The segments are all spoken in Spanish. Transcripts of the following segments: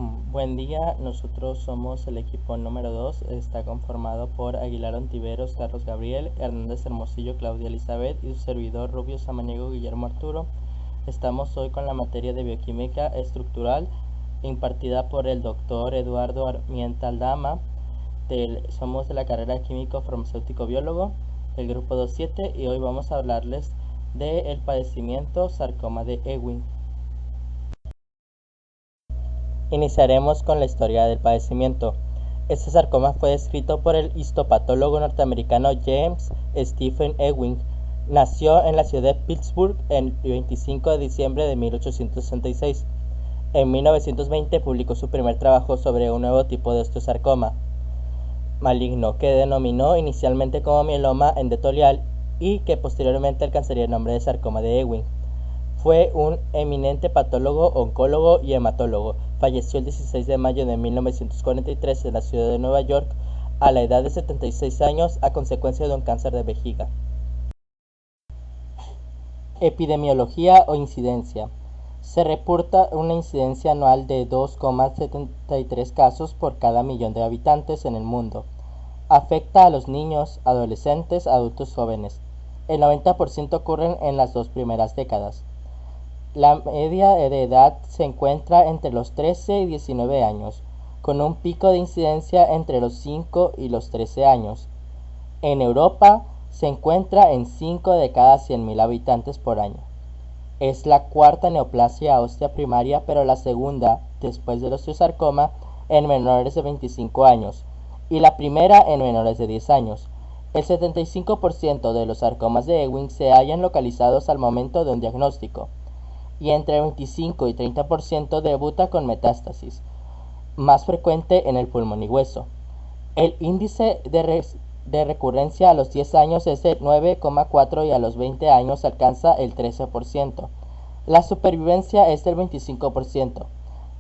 Buen día, nosotros somos el equipo número 2, está conformado por Aguilar Ontiveros, Carlos Gabriel, Hernández Hermosillo, Claudia Elizabeth y su servidor Rubio Samaniego Guillermo Arturo. Estamos hoy con la materia de bioquímica estructural impartida por el doctor Eduardo Armienta Aldama. Somos de la carrera químico farmacéutico biólogo del grupo 2.7 y hoy vamos a hablarles del padecimiento sarcoma de Ewing. Iniciaremos con la historia del padecimiento. Este sarcoma fue descrito por el histopatólogo norteamericano James Stephen Ewing. Nació en la ciudad de Pittsburgh el 25 de diciembre de 1866. En 1920 publicó su primer trabajo sobre un nuevo tipo de osteosarcoma maligno que denominó inicialmente como mieloma endotelial y que posteriormente alcanzaría el nombre de sarcoma de Ewing. Fue un eminente patólogo, oncólogo y hematólogo. Falleció el 16 de mayo de 1943 en la ciudad de Nueva York a la edad de 76 años a consecuencia de un cáncer de vejiga. Epidemiología o incidencia. Se reporta una incidencia anual de 2,73 casos por cada millón de habitantes en el mundo. Afecta a los niños, adolescentes, adultos jóvenes. El 90% ocurren en las 2 primeras décadas. La media de edad se encuentra entre los 13 y 19 años, con un pico de incidencia entre los 5 y los 13 años. En Europa se encuentra en 5 de cada 100.000 habitantes por año. Es la cuarta neoplasia ósea primaria, pero la segunda, después del osteosarcoma, en menores de 25 años, y la primera en menores de 10 años. El 75% de los sarcomas de Ewing se hallan localizados al momento de un diagnóstico, y entre 25 y 30% debuta con metástasis, más frecuente en el pulmón y hueso. El índice de recurrencia a los 10 años es de 9,4 y a los 20 años alcanza el 13%. La supervivencia es del 25%.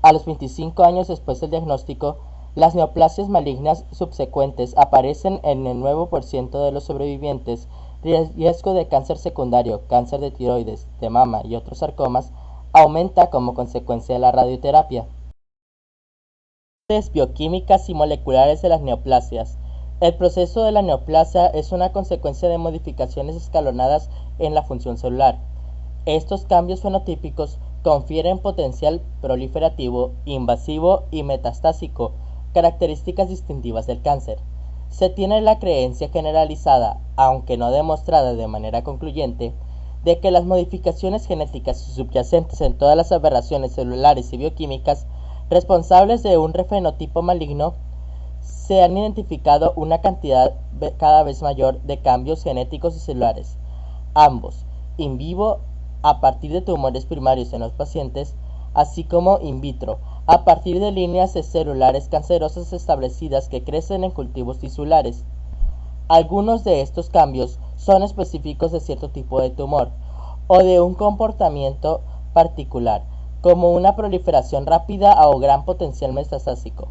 A los 25 años después del diagnóstico, las neoplasias malignas subsecuentes aparecen en el 9% de los sobrevivientes. Riesgo de cáncer secundario, cáncer de tiroides, de mama y otros sarcomas aumenta como consecuencia de la radioterapia. Bioquímicas y moleculares de las neoplasias. El proceso de la neoplasia es una consecuencia de modificaciones escalonadas en la función celular. Estos cambios fenotípicos confieren potencial proliferativo, invasivo y metastásico, características distintivas del cáncer. Se tiene la creencia generalizada, aunque no demostrada de manera concluyente, de que las modificaciones genéticas subyacentes en todas las aberraciones celulares y bioquímicas responsables de un fenotipo maligno se han identificado una cantidad cada vez mayor de cambios genéticos y celulares, ambos in vivo a partir de tumores primarios en los pacientes, así como in vitro a partir de líneas celulares cancerosas establecidas que crecen en cultivos tisulares. Algunos de estos cambios son específicos de cierto tipo de tumor o de un comportamiento particular, como una proliferación rápida o gran potencial metastásico.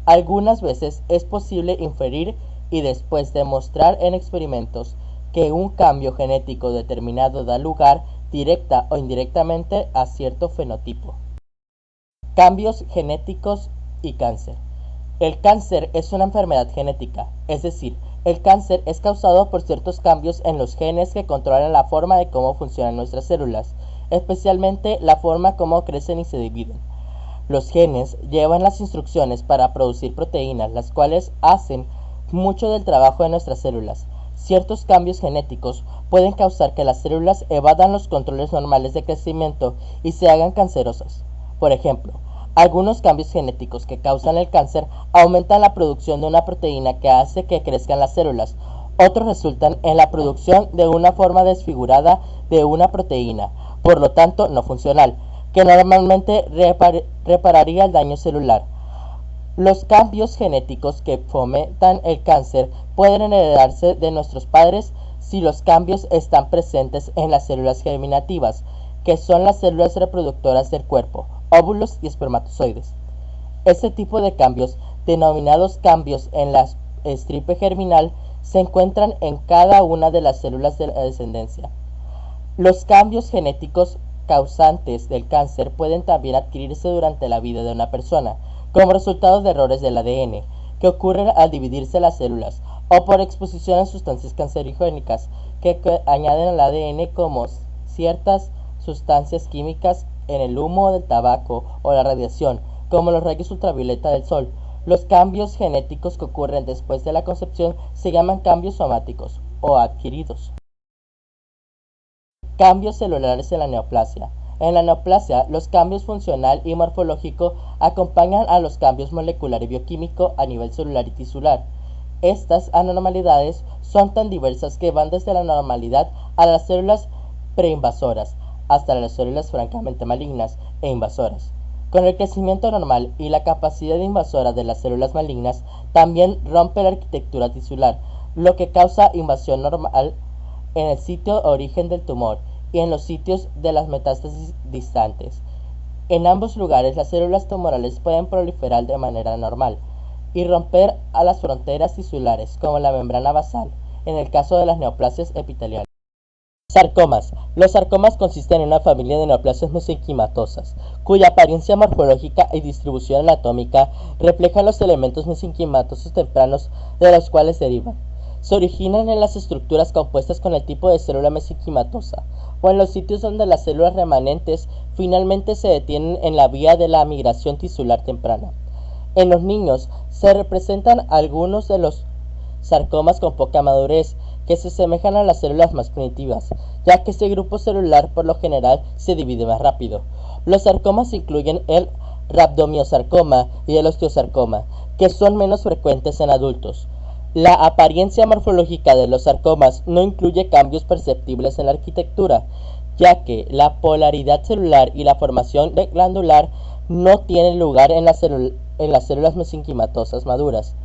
Algunas veces es posible inferir y después demostrar en experimentos que un cambio genético determinado da lugar directa o indirectamente a cierto fenotipo. Cambios genéticos y cáncer. El cáncer es una enfermedad genética, es decir, el cáncer es causado por ciertos cambios en los genes que controlan la forma de cómo funcionan nuestras células, especialmente la forma como crecen y se dividen. Los genes llevan las instrucciones para producir proteínas, las cuales hacen mucho del trabajo de nuestras células. Ciertos cambios genéticos pueden causar que las células evadan los controles normales de crecimiento y se hagan cancerosas. Por ejemplo, algunos cambios genéticos que causan el cáncer aumentan la producción de una proteína que hace que crezcan las células. Otros resultan en la producción de una forma desfigurada de una proteína, por lo tanto no funcional, que normalmente repararía el daño celular. Los cambios genéticos que fomentan el cáncer pueden heredarse de nuestros padres si los cambios están presentes en las células germinativas, que son las células reproductoras del cuerpo, óvulos y espermatozoides. Este tipo de cambios, denominados cambios en la estripe germinal, se encuentran en cada una de las células de la descendencia. Los cambios genéticos causantes del cáncer pueden también adquirirse durante la vida de una persona. como resultado de errores del ADN, que ocurren al dividirse las células, o por exposición a sustancias cancerigénicas que añaden al ADN, como ciertas sustancias químicas en el humo del tabaco o la radiación, como los rayos ultravioleta del sol. Los cambios genéticos que ocurren después de la concepción se llaman cambios somáticos o adquiridos. Cambios celulares en la neoplasia. En la neoplasia, los cambios funcional y morfológico acompañan a los cambios molecular y bioquímico a nivel celular y tisular. Estas anormalidades son tan diversas que van desde la normalidad a las células preinvasoras hasta las células francamente malignas e invasoras. Con el crecimiento normal y la capacidad invasora de las células malignas, también rompe la arquitectura tisular, lo que causa invasión normal en el sitio origen del tumor y en los sitios de las metástasis distantes. En ambos lugares, las células tumorales pueden proliferar de manera normal y romper a las fronteras tisulares, como la membrana basal, en el caso de las neoplasias epiteliales. Sarcomas. Los sarcomas consisten en una familia de neoplasias mesenquimatosas, cuya apariencia morfológica y distribución anatómica reflejan los elementos mesenquimatosos tempranos de los cuales derivan. Se originan en las estructuras compuestas con el tipo de célula mesenquimatosa, o en los sitios donde las células remanentes finalmente se detienen en la vía de la migración tisular temprana. En los niños se representan algunos de los sarcomas con poca madurez, que se asemejan a las células más primitivas, ya que este grupo celular por lo general se divide más rápido. Los sarcomas incluyen el rhabdomyosarcoma y el osteosarcoma, que son menos frecuentes en adultos. La apariencia morfológica de los sarcomas no incluye cambios perceptibles en la arquitectura, ya que la polaridad celular y la formación glandular no tienen lugar en las células mesenquimatosas maduras,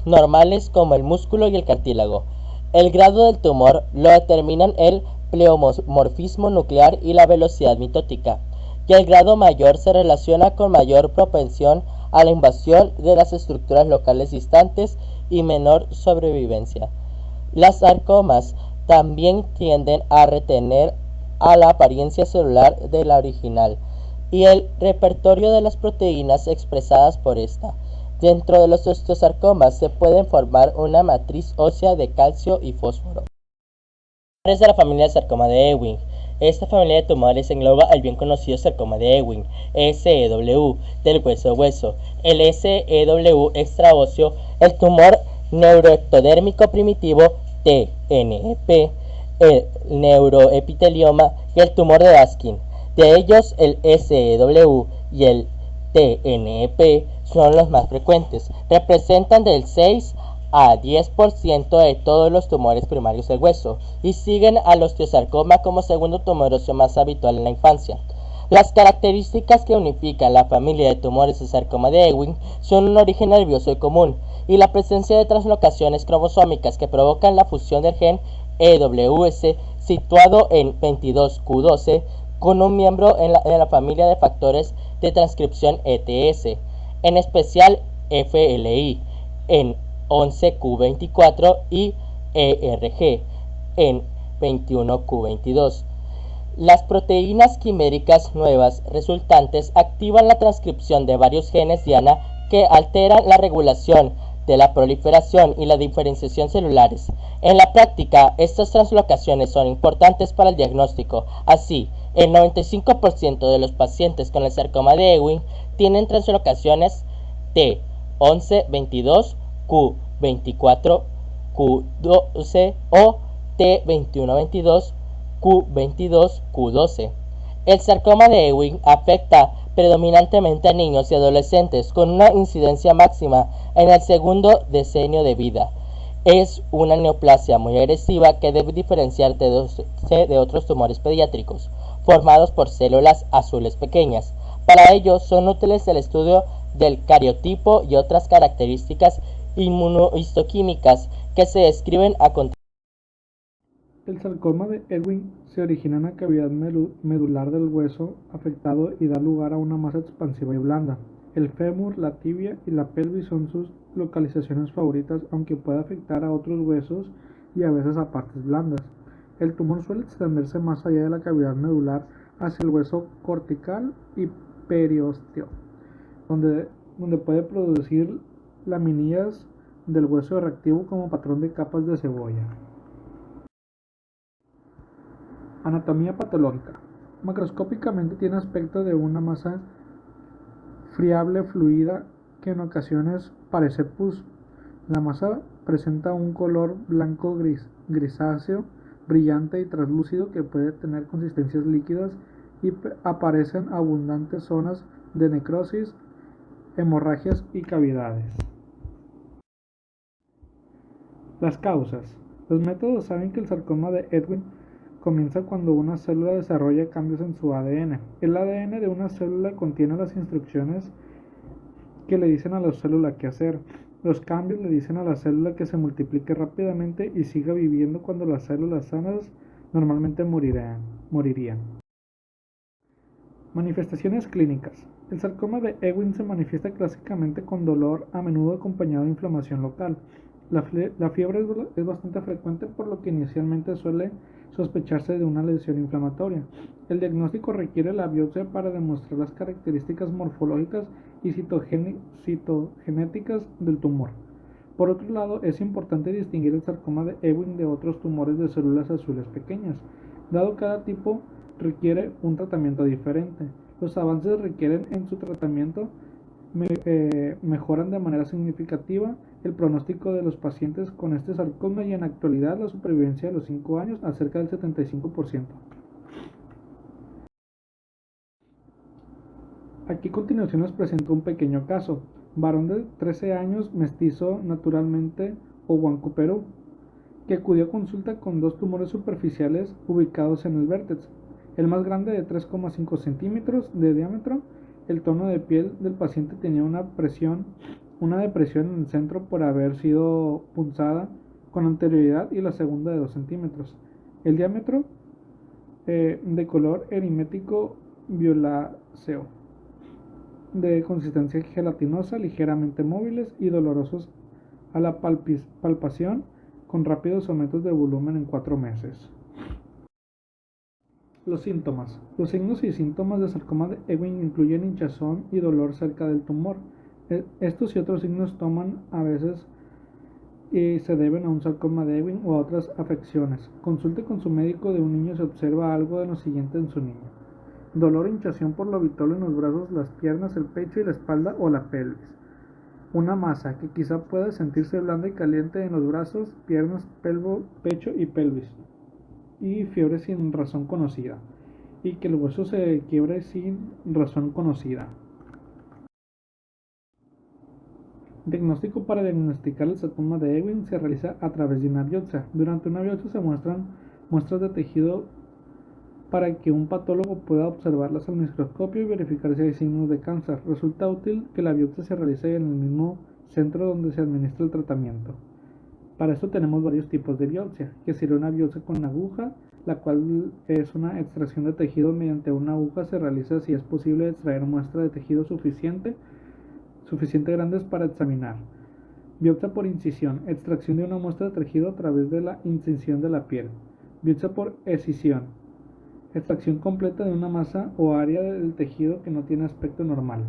normales como el músculo y el cartílago. El grado del tumor lo determinan el pleomorfismo nuclear y la velocidad mitótica, y el grado mayor se relaciona con mayor propensión a la invasión de las estructuras locales distantes y menor sobrevivencia. Las sarcomas también tienden a retener a la apariencia celular de la original y el repertorio de las proteínas expresadas por esta. Dentro de los osteosarcomas se pueden formar una matriz ósea de calcio y fósforo. Es de la familia del sarcoma de Ewing. Esta familia de tumores engloba el bien conocido sarcoma de Ewing, SEW, del hueso, el SEW extraóseo, el tumor neuroectodérmico primitivo, TNEP, el neuroepitelioma y el tumor de Daskin. De ellos, el SEW y el TNEP son los más frecuentes. Representan del 6 a 10% de todos los tumores primarios del hueso y siguen al osteosarcoma como segundo tumor óseo más habitual en la infancia. Las características que unifican la familia de tumores de sarcoma de Ewing son un origen nervioso común y la presencia de translocaciones cromosómicas que provocan la fusión del gen EWS situado en 22q12 con un miembro en la familia de factores de transcripción ETS, en especial FLI, en 11q24 y ERG, en 21q22. Las proteínas quiméricas nuevas resultantes activan la transcripción de varios genes diana que alteran la regulación de la proliferación y la diferenciación celulares. En la práctica, estas translocaciones son importantes para el diagnóstico. Así, el 95% de los pacientes con el sarcoma de Ewing tienen translocaciones T11, 22, Q24, Q12 o T21, 22, Q22, Q12. El sarcoma de Ewing afecta predominantemente a niños y adolescentes con una incidencia máxima en el segundo decenio de vida. Es una neoplasia muy agresiva que debe diferenciarse de otros tumores pediátricos, formados por células azules pequeñas. Para ello son útiles el estudio del cariotipo y otras características inmunohistoquímicas que se describen a continuación. El sarcoma de Ewing se origina en la cavidad medular del hueso afectado y da lugar a una masa expansiva y blanda. El fémur, la tibia y la pelvis son sus localizaciones favoritas, aunque puede afectar a otros huesos y a veces a partes blandas. El tumor suele extenderse más allá de la cavidad medular hacia el hueso cortical y periósteo, donde donde puede producir laminillas del hueso reactivo como patrón de capas de cebolla. Anatomía patológica. Macroscópicamente tiene aspecto de una masa friable fluida que en ocasiones parece pus. La masa presenta un color blanco grisáceo, brillante y translúcido que puede tener consistencias líquidas y aparecen abundantes zonas de necrosis, hemorragias y cavidades. Las causas. Los métodos saben que el sarcoma de Ewing comienza cuando una célula desarrolla cambios en su ADN. El ADN de una célula contiene las instrucciones que le dicen a la célula qué hacer. Los cambios le dicen a la célula que se multiplique rápidamente y siga viviendo cuando las células sanas normalmente morirían. Manifestaciones clínicas. El sarcoma de Ewing se manifiesta clásicamente con dolor, a menudo acompañado de inflamación local. La fiebre es bastante frecuente, por lo que inicialmente suele sospecharse de una lesión inflamatoria. El diagnóstico requiere la biopsia para demostrar las características morfológicas y citogenéticas del tumor. Por otro lado, es importante distinguir el sarcoma de Ewing de otros tumores de células azules pequeñas, dado cada tipo requiere un tratamiento diferente. Los avances requieren en su tratamiento mejoran de manera significativa el pronóstico de los pacientes con este sarcoma y en la actualidad la supervivencia a los 5 años a cerca del 75%. Aquí a continuación les presento un pequeño caso. Varón de 13 años, mestizo naturalmente o Huanco, Perú, que acudió a consulta con 2 tumores superficiales ubicados en el vértex. El más grande de 3,5 centímetros de diámetro. El tono de piel del paciente tenía una depresión en el centro por haber sido punzada con anterioridad y la segunda de 2 centímetros. El diámetro de color erimético violáceo, de consistencia gelatinosa, ligeramente móviles y dolorosos a la palpación, con rápidos aumentos de volumen en 4 meses. Los síntomas. Los signos y síntomas de sarcoma de Ewing incluyen hinchazón y dolor cerca del tumor. Estos y otros signos toman a veces y se deben a un sarcoma de Ewing o a otras afecciones. Consulte con su médico de un niño si observa algo de lo siguiente en su niño: dolor o hinchazón por lo habitual en los brazos, las piernas, el pecho y la espalda o la pelvis. Una masa que quizá pueda sentirse blanda y caliente en los brazos, piernas, pecho y pelvis. Y fiebre sin razón conocida, y que el hueso se quiebre sin razón conocida. Diagnóstico. Para diagnosticar el sarcoma de Ewing se realiza a través de una biopsia. Durante una biopsia se muestran muestras de tejido para que un patólogo pueda observarlas al microscopio y verificar si hay signos de cáncer. Resulta útil que la biopsia se realice en el mismo centro donde se administra el tratamiento. Para esto tenemos varios tipos de biopsia, que sería una biopsia con aguja, la cual es una extracción de tejido mediante una aguja. Se realiza si es posible extraer muestra de tejido suficiente grandes para examinar. Biopsia por incisión, extracción de una muestra de tejido a través de la incisión de la piel. Biopsia por escisión, extracción completa de una masa o área del tejido que no tiene aspecto normal.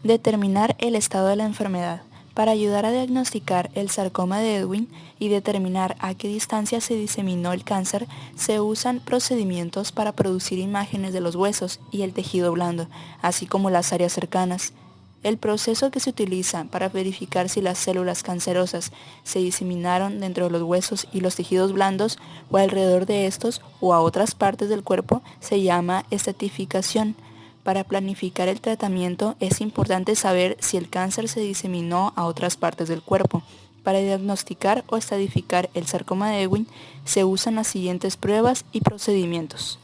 Determinar el estado de la enfermedad. Para ayudar a diagnosticar el sarcoma de Ewing y determinar a qué distancia se diseminó el cáncer, se usan procedimientos para producir imágenes de los huesos y el tejido blando, así como las áreas cercanas. El proceso que se utiliza para verificar si las células cancerosas se diseminaron dentro de los huesos y los tejidos blandos o alrededor de estos o a otras partes del cuerpo se llama estratificación. Para planificar el tratamiento es importante saber si el cáncer se diseminó a otras partes del cuerpo. Para diagnosticar o estratificar el sarcoma de Ewing se usan las siguientes pruebas y procedimientos.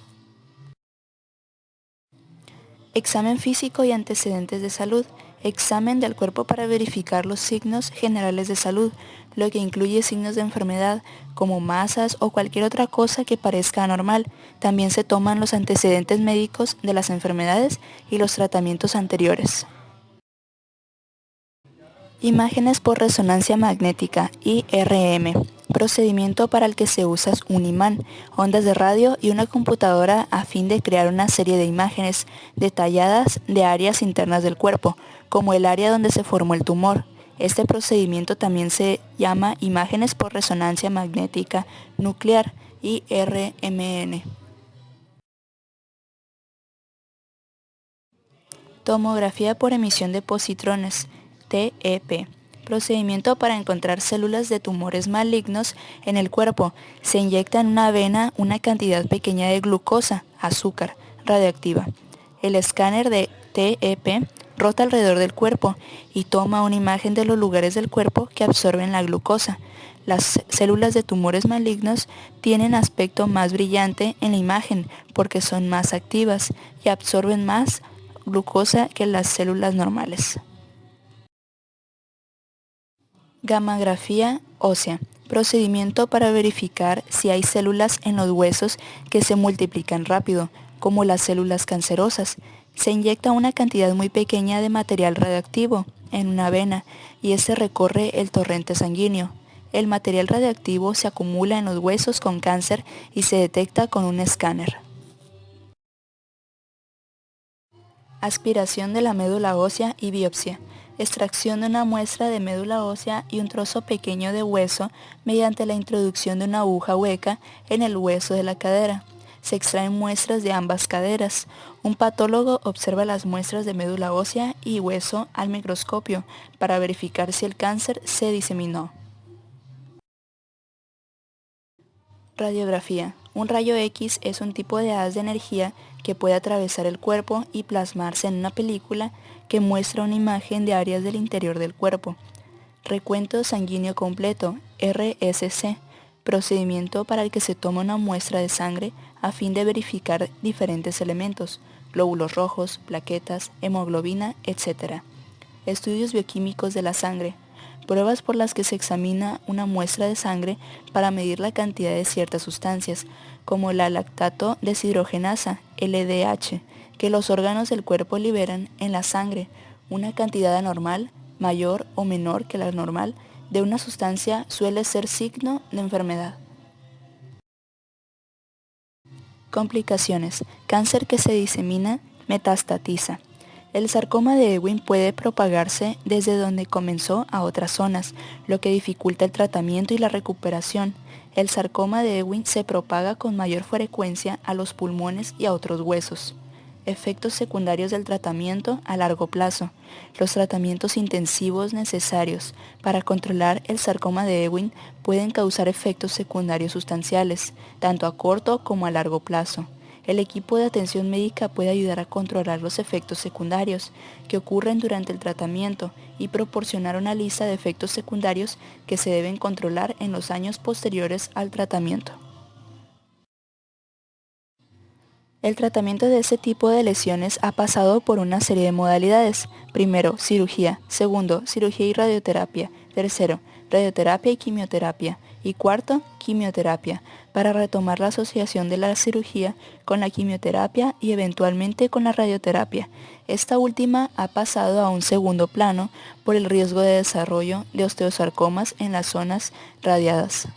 Examen físico y antecedentes de salud. Examen del cuerpo para verificar los signos generales de salud, lo que incluye signos de enfermedad como masas o cualquier otra cosa que parezca anormal. También se toman los antecedentes médicos de las enfermedades y los tratamientos anteriores. Imágenes por resonancia magnética, IRM. procedimiento para el que se usa un imán, ondas de radio y una computadora a fin de crear una serie de imágenes detalladas de áreas internas del cuerpo, como el área donde se formó el tumor. Este procedimiento también se llama imágenes por resonancia magnética nuclear, IRMN. Tomografía por emisión de positrones, TEP. Procedimiento para encontrar células de tumores malignos en el cuerpo. Se inyecta en una vena una cantidad pequeña de glucosa, azúcar, radioactiva. El escáner de TEP rota alrededor del cuerpo y toma una imagen de los lugares del cuerpo que absorben la glucosa. Las células de tumores malignos tienen aspecto más brillante en la imagen porque son más activas y absorben más glucosa que las células normales. Gammagrafía ósea. Procedimiento para verificar si hay células en los huesos que se multiplican rápido, como las células cancerosas. Se inyecta una cantidad muy pequeña de material radioactivo en una vena y este recorre el torrente sanguíneo. El material radioactivo se acumula en los huesos con cáncer y se detecta con un escáner. Aspiración de la médula ósea y biopsia. Extracción de una muestra de médula ósea y un trozo pequeño de hueso mediante la introducción de una aguja hueca en el hueso de la cadera. Se extraen muestras de ambas caderas. Un patólogo observa las muestras de médula ósea y hueso al microscopio para verificar si el cáncer se diseminó. Radiografía. Un rayo X es un tipo de haz de energía que puede atravesar el cuerpo y plasmarse en una película que muestra una imagen de áreas del interior del cuerpo. Recuento sanguíneo completo, RSC, procedimiento para el que se toma una muestra de sangre a fin de verificar diferentes elementos, glóbulos rojos, plaquetas, hemoglobina, etc. Estudios bioquímicos de la sangre. Pruebas por las que se examina una muestra de sangre para medir la cantidad de ciertas sustancias, como la lactato deshidrogenasa, LDH, que los órganos del cuerpo liberan en la sangre. Una cantidad anormal, mayor o menor que la normal, de una sustancia suele ser signo de enfermedad. Complicaciones. Cáncer que se disemina, metastatiza. El sarcoma de Ewing puede propagarse desde donde comenzó a otras zonas, lo que dificulta el tratamiento y la recuperación. El sarcoma de Ewing se propaga con mayor frecuencia a los pulmones y a otros huesos. Efectos secundarios del tratamiento a largo plazo. Los tratamientos intensivos necesarios para controlar el sarcoma de Ewing pueden causar efectos secundarios sustanciales, tanto a corto como a largo plazo. El equipo de atención médica puede ayudar a controlar los efectos secundarios que ocurren durante el tratamiento y proporcionar una lista de efectos secundarios que se deben controlar en los años posteriores al tratamiento. El tratamiento de este tipo de lesiones ha pasado por una serie de modalidades. Primero, cirugía. Segundo, cirugía y radioterapia. Tercero, radioterapia y quimioterapia. Y cuarto, quimioterapia, para retomar la asociación de la cirugía con la quimioterapia y eventualmente con la radioterapia. Esta última ha pasado a un segundo plano por el riesgo de desarrollo de osteosarcomas en las zonas radiadas.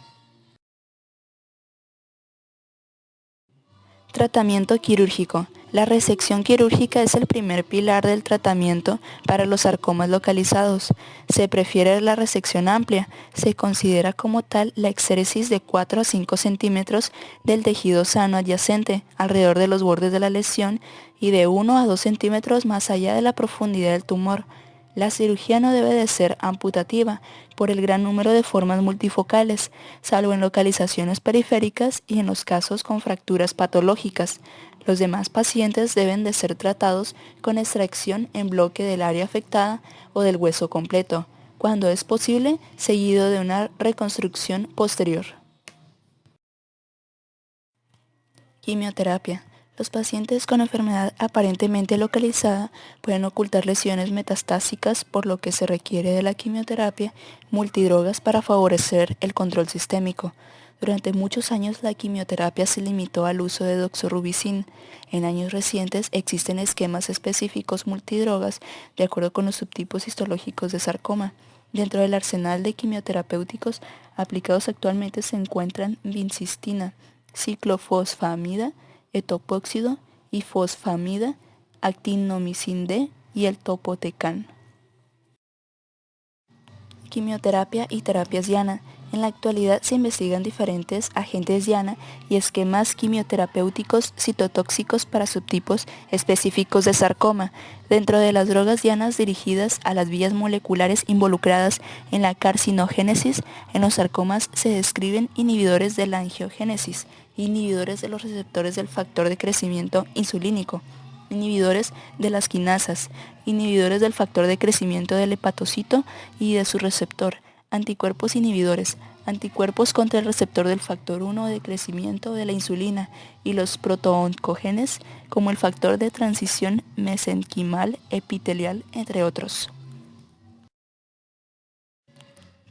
Tratamiento quirúrgico. La resección quirúrgica es el primer pilar del tratamiento para los sarcomas localizados. Se prefiere la resección amplia. Se considera como tal la exéresis de 4 a 5 centímetros del tejido sano adyacente alrededor de los bordes de la lesión y de 1 a 2 centímetros más allá de la profundidad del tumor. La cirugía no debe de ser amputativa por el gran número de formas multifocales, salvo en localizaciones periféricas y en los casos con fracturas patológicas. Los demás pacientes deben de ser tratados con extracción en bloque del área afectada o del hueso completo, cuando es posible, seguido de una reconstrucción posterior. Quimioterapia. Los pacientes con enfermedad aparentemente localizada pueden ocultar lesiones metastásicas, por lo que se requiere de la quimioterapia multidrogas para favorecer el control sistémico. Durante muchos años la quimioterapia se limitó al uso de doxorubicin. En años recientes existen esquemas específicos multidrogas de acuerdo con los subtipos histológicos de sarcoma. Dentro del arsenal de quimioterapéuticos aplicados actualmente se encuentran vincistina, ciclofosfamida, etoposído y fosfamida, actinomicin D y el topotecan. Quimioterapia y terapias diana. En la actualidad se investigan diferentes agentes diana y esquemas quimioterapéuticos citotóxicos para subtipos específicos de sarcoma. Dentro de las drogas dianas dirigidas a las vías moleculares involucradas en la carcinogénesis, en los sarcomas se describen inhibidores de la angiogénesis, inhibidores de los receptores del factor de crecimiento insulínico, inhibidores de las quinasas, inhibidores del factor de crecimiento del hepatocito y de su receptor, anticuerpos inhibidores, anticuerpos contra el receptor del factor 1 de crecimiento de la insulina y los protooncogenes como el factor de transición mesenquimal epitelial, entre otros.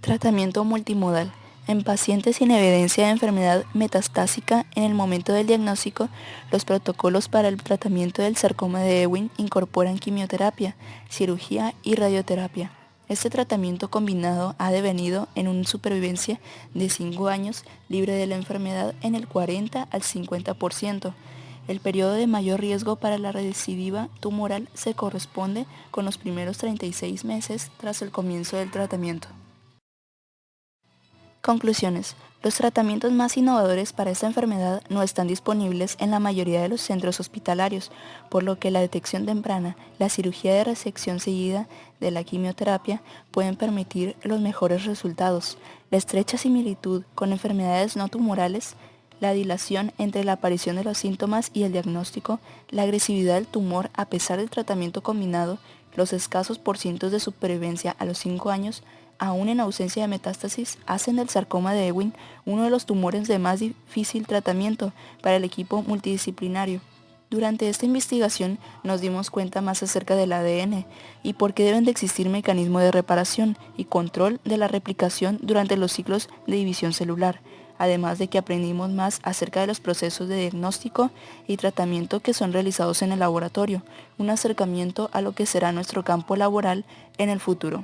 Tratamiento multimodal. En pacientes sin evidencia de enfermedad metastásica en el momento del diagnóstico, los protocolos para el tratamiento del sarcoma de Ewing incorporan quimioterapia, cirugía y radioterapia. Este tratamiento combinado ha devenido en una supervivencia de 5 años libre de la enfermedad en el 40 al 50%. El periodo de mayor riesgo para la recidiva tumoral se corresponde con los primeros 36 meses tras el comienzo del tratamiento. Conclusiones. Los tratamientos más innovadores para esta enfermedad no están disponibles en la mayoría de los centros hospitalarios, por lo que la detección temprana, la cirugía de resección seguida de la quimioterapia pueden permitir los mejores resultados. La estrecha similitud con enfermedades no tumorales, la dilación entre la aparición de los síntomas y el diagnóstico, la agresividad del tumor a pesar del tratamiento combinado, los escasos porcientos de supervivencia a los 5 años, aún en ausencia de metástasis, hacen del sarcoma de Ewing uno de los tumores de más difícil tratamiento para el equipo multidisciplinario. Durante esta investigación nos dimos cuenta más acerca del ADN y por qué deben de existir mecanismos de reparación y control de la replicación durante los ciclos de división celular, además de que aprendimos más acerca de los procesos de diagnóstico y tratamiento que son realizados en el laboratorio, un acercamiento a lo que será nuestro campo laboral en el futuro.